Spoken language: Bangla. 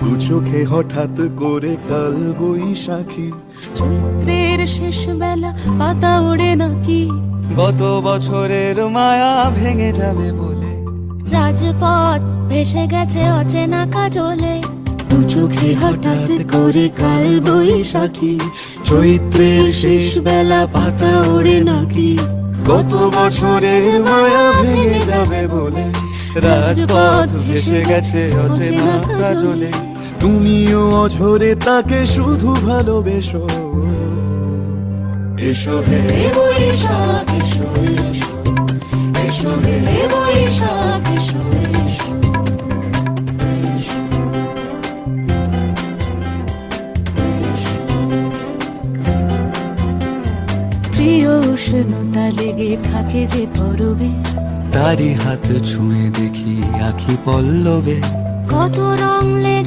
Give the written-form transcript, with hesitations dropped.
দু চোখে হঠাৎ করে কাল বৈশাখী, চৈত্রের শেষ বেলা পাতা ওড়ে নাকি, গত বছরের মায়া ভেঙে যাবে বলে, রাজপথ ভেসে গেছে অচেনা কাজলে। দু চোখে হঠাৎ করে কাল বৈশাখী, চৈত্রের শেষ বেলা পাতা ওড়ে নাকি, গত বছরের মায়া ভেঙে যাবে বলে, রাজপথ ভেসে গেছে অচেনা কাজলে। তুমিও অঝরে তাকে শুধু ভালোবেসো, এসো হে বৈশাখ এসো, এসো এসো হে বৈশাখ এসো, এসো। প্রিয় উষ্ণতা লেগে থাকে যে পরবে, তারি হাত ছুঁয়ে দেখি আখি পল্লবে, কত রং লেগে